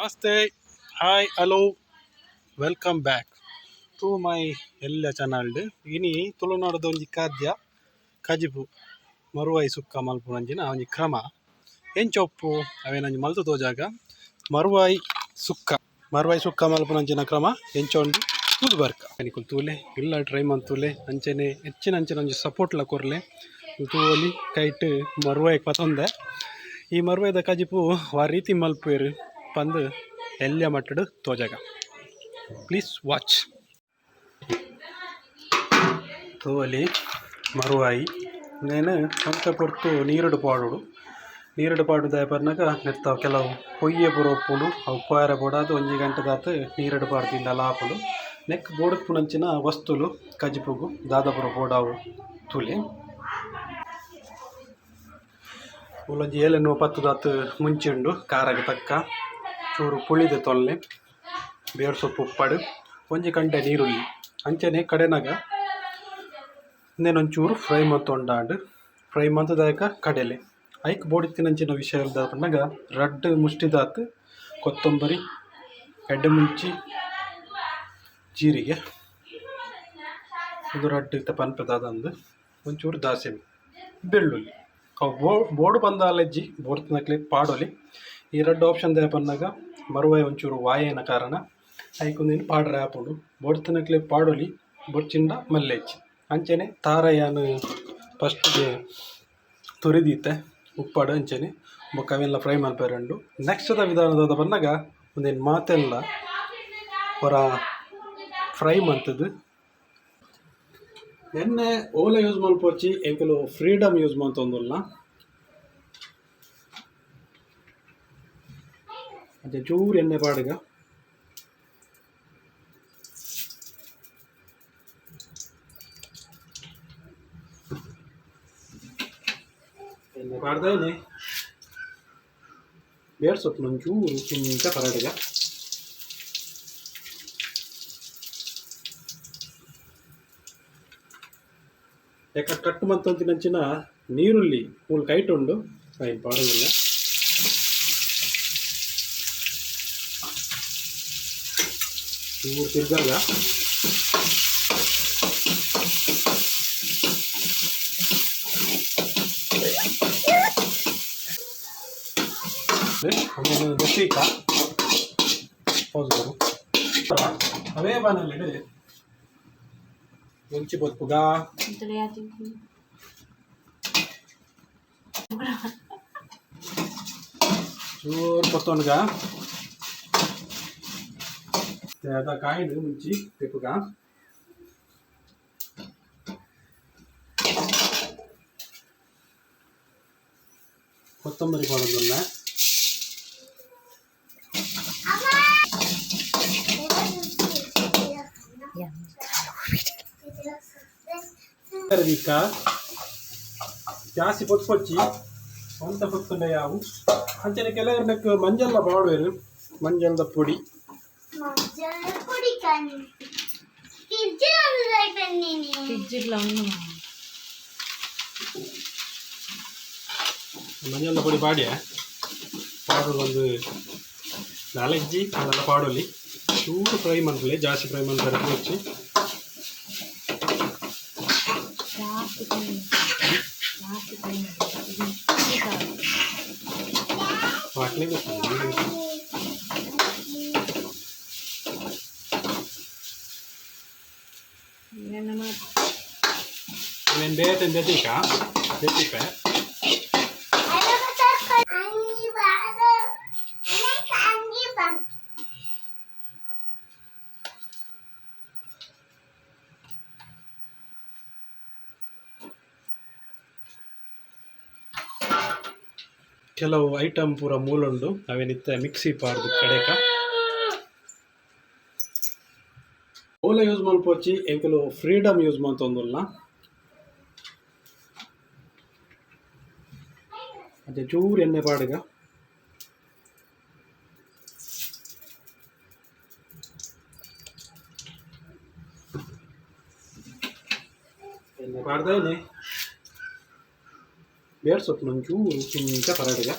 ನಮಸ್ತೆ, hi, hello, welcome back to my ಎಲ್ಲ channel. ಇನಿ ತುಳುನಾಡದ ಒಂಜಿ ಖಾದ್ಯ ಕಜಿಪು ಮರುವಾಯಿ ಸುಕ್ಕ ಮಲ್ಪುನಂಚಿನ ಒಂಜಿ ಕ್ರಮ ಎಂಚೊಪ್ಪು ಅವೇನಂಜಿ ಮಲ್ತು ತೋಜಾಗ ಮರುವಾಯಿ ಸುಕ್ಕ ಮಲ್ಪುನಂಚಿನ ಕ್ರಮ ಎಂಚೊಂದು ತೂದು ಬರ್ಕ ಅನಿಕುಲ್ ತೂಲೆ ಇಲ್ಲ ಟ್ರೈ ಮಂತೂಲೆ ಅಂಚನೆ ಹೆಚ್ಚಿನ ಒಂಜಿ ಸಪೋರ್ಟ್ಲ ಕೊರ್ಲೆ ತೂಲಿ ಕೈಟ್ ಮರುವಾಯಿಗೆ ಪತೊಂದೆ ಈ ಮರುವಾಯ್ದ ಕಜಿಪು ವಾ ರೀತಿ ಮಲ್ಪೇರು ಪಂದು ಎಲ್ಯ ಮಟ್ಟಡು ತೋಜಾಗ ಪ್ಲೀಸ್ ವಾಚ್. ತೋಲಿ ಮರುವಾಯಿ ನೇನು ಸ್ವಂತ ಕೊರ್ತು ನೀರುಡು ಪಾಡುದ ಬರ್ನಾಗ ನೆತ್ತಾವು ಕೆಲವು ಕೊಯ್ಯೆ ಪುರ ಒಪ್ಪುಂಡು ಅವು ಪೋಯರ ಬೋಡಾದು ಒಂಜಿ ಗಂಟೆದಾತ ನೀರುಡು ಪಾಡ್ದಿಂದ ಲಾಪುಡು ನೆಕ್ ಬೋಡುಪುನಂಚಿನ ವಸ್ತುಲು ಕಜಿಪುಗು ದಾದಾಪುರ ಬೋಡಾವು ತುಲಿ ಉಲೊಂಜಿ ಏಳೆನೋ ಪತ್ತು ದಾತು ಮುಂಚೆಂಡು ಕಾರಾಗ ತಕ್ಕ ಚೂರು ಪುಳಿದ ತೊಲ್ಲೆ ಬೇರು ಸೊಪ್ಪು ಉಪ್ಪಡು ಒಂಜಿ ಗಂಟೆ ನೀರುಳ್ಳಿ ಅಂಚನೆ ಕಡೆನಾಗ ಇನ್ನೇನೊಂಚೂರು ಫ್ರೈ ಮಂತೊಂಡಾಂಡು ಫ್ರೈ ಮಂತದಾಯಕ ಕಡಲೆ ಐಕ್ ಬೋಡಿತ್ತಿನಂಚಿನ ವಿಷಯ ಪಂಡಾಗ ರಡ್ಡ್ ಮುಷ್ಟಿದಾತು ಕೊತ್ತಂಬರಿ ಎಡ್ಡೆ ಮುಂಚಿ ಜೀರಿಗೆ ಇದು ರಡ್ಡ್ ಇತ್ತ ಪನ್ಪದಾದಂದು ಒಂಚೂರು ದಾಸೆಮಿ ಬೆಳ್ಳುಳ್ಳಿ ಅವು ಬೋಡು ಬಂದಾಲೆಜ್ಜಿ ಬೋಡ್ತಿನಕ್ಲೆ ಪಾಡೋಲಿ ಈ ರಡ್ಡ್ ಆಪ್ಷನ್ ದೇ ಪನ್ನಾಗ ಮರುವಾಯಿ ಒಂಚೂರು ವಾಯೇನ ಕಾರಣ ಐಕೊಂದೇನು ಪಾಡ್ರೆ ಆಪುಂಡು ಬೋಡ್ತಿನಕ್ಲೆ ಪಾಡೋಲಿ ಬೊಚ್ಚಿಂಡ ಮಲ್ಲೆಜ್ಜಿ ಅಂಚನೆ ತಾರಯ್ಯನು ಫಸ್ಟ್ಗೆ ತುರಿದೀತೆ ಉಪ್ಪಾಡು ಅಂಚನೆ ಬೊಕ್ಕ ಅವೆಲ್ಲ ಫ್ರೈ ಮಲ್ಪೇರಂಡು ನೆಕ್ಸ್ಟ್ದ ವಿಧಾನದ ಪನ್ನಾಗ ಒಂದೇನು ಮಾತೆಲ್ಲ ಹೊರ ಫ್ರೈ ಮಂತದ್ದು ಎಣ್ಣೆ ಓಲ ಯೂಸ್ ಮಲ್ಪೋಚಿ ಎಂಕಲು ಫ್ರೀಡಮ್ ಯೂಸ್ ಮಂತೊಂದುಲ್ಲ ಅದೇ ಚೂರು ಎಣ್ಣೆ ಪಾಡುಗ ಎಣ್ಣೆ ಪಾಡ್ದೇನೆ ಬೇರ್ ಸೊಪ್ಪು ಒಂಚೂರು ಚಿಂತ ಪರಡಿಗ ಯಾಕೆ ಕಟ್ಟು ಮಂತಂತಿನಂಚಿನ ನೀರುಳ್ಳಿ ಫುಲ್ ಕೈಟುಂಡು ಏನು ಪಾಡೋದಿಲ್ಲ ಚೂರು ತಿರ್ಗಾಗ ಬೆಸೀಕ ಪೋಸ್ಗಳು ಅವೇ ಬಾನಲ್ಲಿ ಮುಂಚಿ ಬದುಕುಗ ಚೂರು ಕೊತ್ತೊಂಡ್ಗ ಅದ ಕಾಯಿಡು ಮುಂಚಿ ತೆಪ್ಪುಗ ಕೊತ್ತಂಬರಿ ಪಾಡೋದನ್ನ ದಿಕ್ಕ ಜಾಸ್ತಿ ಪೊಚ್ಚಿ ಸ್ವಂತ ಪೊತ್ತುಂಡ ಯಾವು ಅಂಚನೆ ಕೆಲವರ್ನಕ್ಕೆ ಮಂಜಲ್ಲ ಪಾಡುವೆರು ಮಂಜಲ್ದ ಪುಡಿ ಮಂಜಲ್ದ ಪುಡಿ ಪಾಡ್ಯ ಪಾಡು ಒಂದು ನಾಲೆಜ್ಜಿ ಅದೆಲ್ಲ ಪಾಡೋಲಿ ಚೂರು ಫ್ರೈ ಮಾಡ್ಕೊಳ್ಳಿ ಜಾಸ್ತಿ ಫ್ರೈ ಮಾಡ್ತಾರೆ ಹೆಚ್ಚಿ ವಾಟ್ಲಿ నేను బేత బెతిక బెతిపే ಕೆಲವು ಐಟಮ್ ಪೂರ ಮೂಲುಂಡು ಅವೇನಿತ್ತ ಮಿಕ್ಸಿ ಪಾರ್ದು ಕಡೆಕ ಓಲ ಯೂಸ್ ಮಲ್ಪೋಚಿ ಎಂಕಲು ಫ್ರೀಡಮ್ ಯೂಸ್ ಮಂತೊಂದುಲ್ಲ ಅದೇ ಚೂರು ಎಣ್ಣೆ ಪಾಡುಗ ಎಣ್ಣೆ ಪಾಡ್ದೇನೆ ಬೇರ್ ಸೊಪ್ಪು ಒಂಚೂರು ಚಿಂತ ಪರಡಿಗ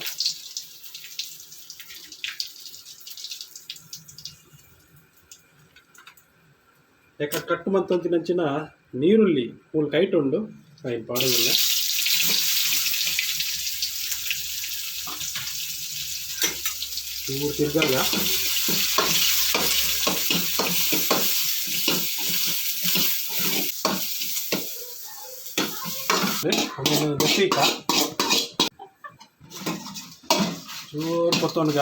ಯಾಕೆ ಕಟ್ಟು ಮಂತಂಚಿನ ನೀರುಳ್ಳಿ ಮೂಲ ಕೈಟ್ ಉಂಡು ಏನು ಪಾಡೋದಿಲ್ಲ. ಚೂರು ತಿರ್ಗಾಗ ಗೊತ್ತೀಕ ಚೂರು ಕೊತ್ತೊಂಡ್ಗ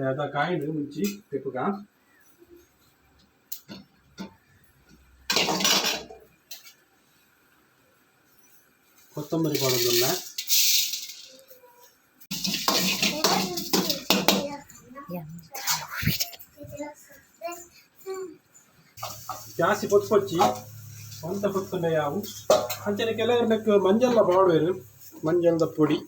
ಅದ ಕಾಯಿಡು ಮುಂಚಿ ತೆಪ್ಪಗ ಕೊತ್ತಂಬರಿ ಪಾಡೋದಿಲ್ಲ. ಜಾಸ್ತಿ ಪೊಚ್ಚಿ ಸ್ವಂತ ಪೊತ್ತುಂಡೆ ಯಾವು ಅಂಚನೆ ಕೆಲವರಿಗೆ ಮಂಜಲ್ಲ ಬಾಡುವರು ಮಂಜಲ್ದ ಪುಡಿ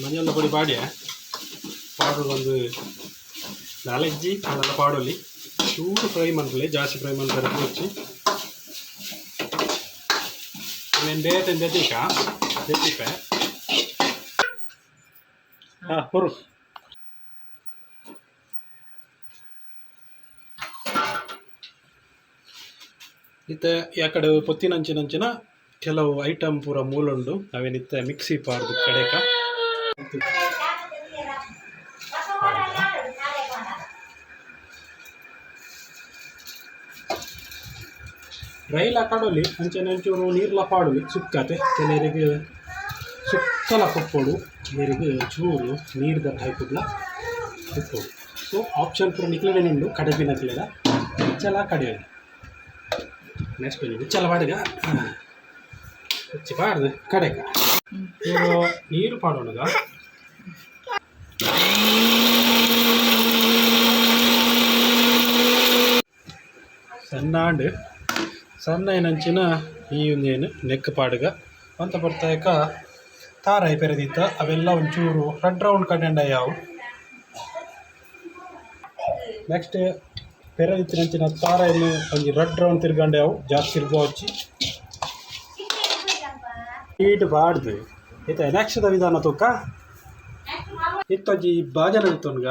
ಮಂಜಲ್ದ ಪುಡಿ ಪಾಡ್ಯ ಪಾಡು ಒಂದು ನಾಲೆಜ್ಜಿ ಅದೆಲ್ಲ ಪಾಡೋಲಿ ಚೂರು ಫ್ರೈ ಮಾಡ್ಕೊಳ್ಳಿ. ಜಾಸ್ತಿ ಫ್ರೈ ಮಾಡ್ತಾರೆ ಪೊಚ್ಚಿ నేను డేట్ ఎంత చెప్పా ಹೊರು ಇತ್ತೆ ಯಾಕಡೆ ಪೊತ್ತಿನಂಚಿನ ಕೆಲವು ಐಟಮ್ ಪೂರ ಮೂಲುಂಡು ಅವೇನಿತ್ತೆ ಮಿಕ್ಸಿ ಪಾಡ್ದು ಕಡೆಕ ರೈಲ್ ಹಾಕಾಡೋಲಿ ಅಂಚನೆ ಒಂಚೂರು ನೀರ್ಲ ಪಾಡೋಲಿ ಸುಕ್ಕತೆ ಕೆಲವರಿಗೆ ಸುಕ್ಕಲ ಕೊಪ್ಪೋಡು ನೀರಿಗೆ ಚೂರು ನೀರ್ದ ಟೈಪ್ಲ ಕೊಪ್ಪೋಡು. ಸೊ ಆಪ್ಷನ್ ಪೂರ ನಿಕ್ಲಡೆ ನಿಂಡು ಕಡಪಿ ನಕ್ಲೆದ ಚಲ ಕಡಿಯೋದು ನೆಕ್ಸ್ಟ್ ಬಂದಿದ್ದು ಚಲ ಪಾಡಿಗ ಹೆಚ್ಚಿ ಪಾಡ್ದು ಕಡೆಗ ನೀರು ಪಾಡೋಣಗ ಸಣ್ಣಾಂಡು ಸಣ್ಣ ಏನಂಚಿನ ಈ ಒಂದೇನು ನೆಕ್ ಪಾಡುಗ ಅಂತ ಬರ್ತಾಕ ತಾರಾಯಿ ಪೆರೆದಿತ್ತ ಅವೆಲ್ಲ ಒಂಚೂರು ರೆಡ್ ರೌಂಡ್ ಕಂಡ ಯಾವು ನೆಕ್ಸ್ಟ್ ಪೆರೆದಿತ್ತಿನಂಚಿನ ತಾರಾಯಿನ ಒಂದು ರೆಡ್ ರೌಂಡ್ ತಿರ್ಗಂಡ ಯಾವು ಜಾಸ್ತಿ ತಿರ್ಗೋ ಹಚ್ಚಿ ಈಟು ಬಾಡ್ದು ಆಯ್ತಾ. ನೆಕ್ಸ್ಟ್ ವಿಧಾನ ತೂಕ ಇತ್ತಜ್ಜಿ ಬಾಜನ ಇತ್ತೊನ್ಗ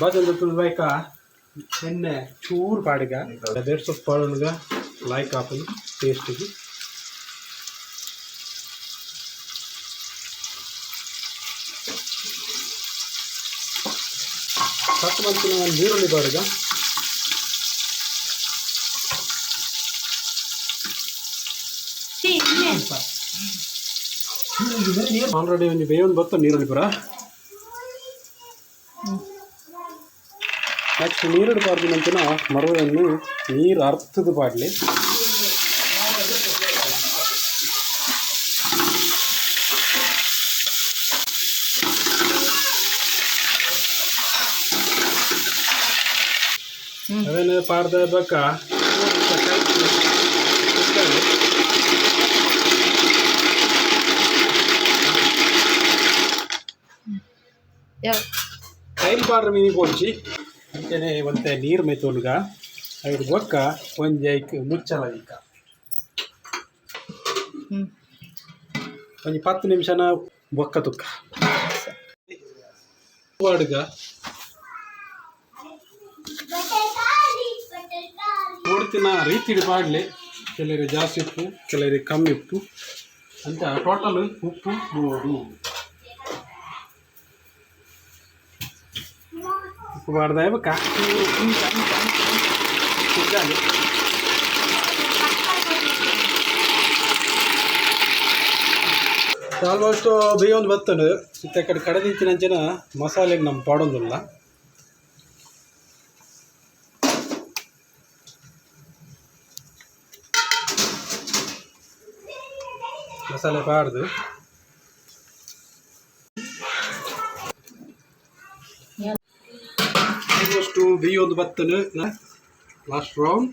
ಬಾಜನ ತುಳ್ಬೇಕಾ ಎಣ್ಣೆ ಚೂರು ಪಾಡಿಗ ಅದೆರಡು ಸೊಪ್ಪು ಪಾಡೋನ್ಗ ಲೈಕ್ ಹಾಕೋದು ಟೇಸ್ಟಿಗೆ ಕಟ್ ಮಾಡ್ತೀನಿ. ಒಂದು ನೀರುಳ್ಳಿ ಪಾಡಿಗ ಆಲ್ರೆಡಿ ಒಂದು ಬೇಯೊಂದು ಬತ್ತ ನೀರುಳ್ಳಿ ಪುರ. ನೆಕ್ಸ್ಟ್ ನೀರು ಪಾಡ್ದಿನಂಚಿನ ಮರುವನ್ನು ನೀರು ಅರ್ಥದ ಪಾಡಲಿ ಅವೇನು ಪಾಡ್ದ ಬೇಕಾ ಟೈಮ್ ಪಾಡ್ರ ಮೀನಿ ಪೋಲ್ಚಿ ಅಂಚನೆ ಒಂತೆ ನೀರು ಮೇತೋಲ್ಗ ಅದ್ರ ಬೊಕ್ಕ ಒಂಜಿ ಐಕ್ ಮುಚ್ಚಲ ಈಗ ಒಂಜಿ 10 ನಿಮಿಷನ ಬೊಕ್ಕ ತುಕ್ಕ ಪಾಡ್ಗ ನೋಡ್ತಿನ ರೀತಿಡಿ ಪಾಡ್ಲಿ. ಕೆಲವರಿಗೆ ಜಾಸ್ತಿ ಉಪ್ಪು ಕೆಲವರಿಗೆ ಕಮ್ಮಿ ಉಪ್ಪು ಅಂತ ಟೋಟಲ್ ಉಪ್ಪು 3 ಉಪ್ಪು ಪಾಡ್ದ ಬೇಕಾ ಆಲ್ಮೋಸ್ಟ್ ಬೇಯೊಂದು ಬತ್ತನು ಇತ್ತ ಕಡೆ ಕಡೆದಿಂಚಿನಂಚಿನ ಮಸಾಲೆಗೆ ನಮ್ಮ ಪಾಡೋದಿಲ್ಲ. ಮಸಾಲೆ ಪಾಡ್ದು ಆಲ್ಮೋಸ್ಟು ಬೇಯೊಂದು ಬತ್ತನು ಲಾಸ್ಟ್ ರೌಂಡ್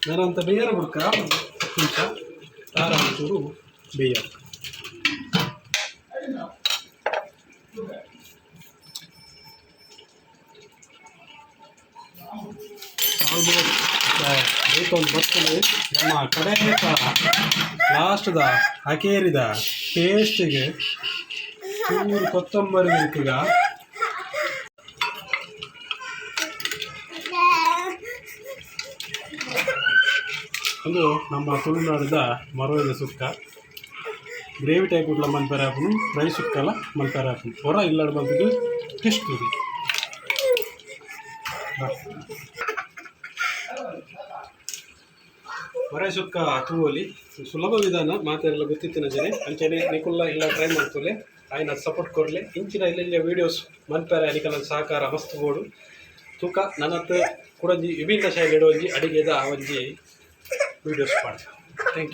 ನಾನಂತ ಬೇಯರ ಬಿಡ್ಕ 10 ನಿಮಿಷ ಖಾರ ಒಂಚೂರು ಬೇಯ ಆಲ್ಮೋಸ್ಟ್ ಬರ್ತದೆ ನಮ್ಮ ಕಡೆ ಲಾಸ್ಟ್ದ ಅಕೇರಿದ ಟೇಸ್ಟಿಗೆ ಚೂರು ಕೊತ್ತಂಬರಿ ಈಗ ಅದು ನಮ್ಮ ತುಳುನಾಡಿದ ಮರವೆದ ಸುಕ್ಕ ಗ್ರೇವಿ ಟೈಪ್ ಉಟ್ಲ ಮಲ್ಪೆರೆ ಹಾಪುನು ಫ್ರೈ ಸುಕ್ಕಲ ಮಲ್ಪೆರೆ ಹಾಪುನು ಹೊರ ಇಲ್ಲಡ ಬಂದಿದ್ದು ಟೇಸ್ಟ್ ಇದೆ ಹೊರ ಸುಕ್ಕ ತೂವಲಿ ಸುಲಭ ವಿಧಾನ ಮಾತೆಲ್ಲ ಗೊತ್ತಿತ್ತಿನ ಜನ ಅಂಚನೆ ನಿಕುಲ್ಲ ಇಲ್ಲ ಟ್ರೈ ಮಾಡ್ತಲೆ ಆಯ್ನ ಸಪೋರ್ಟ್ ಕೊರಲೆ ಇಂಚಿನ ಇಲ್ಲೆಲ್ಲ ವೀಡಿಯೋಸ್ ಮಲ್ಪೆರೆ ಅನಿಕಲ ಸಹಕಾರ ಮಸ್ತ್ ಬೋಡು ತೂಕ ನನ್ನತ್ತು ಕೂಡ ವಿಭಿನ್ನ ಶೈಲಿ ಒಂಜಿ ಅಡಿಗೆದ ಒಂಜಿ ವೀಡಿಯೋಸ್ ಮಾಡಿ ಥ್ಯಾಂಕ್ ಯು.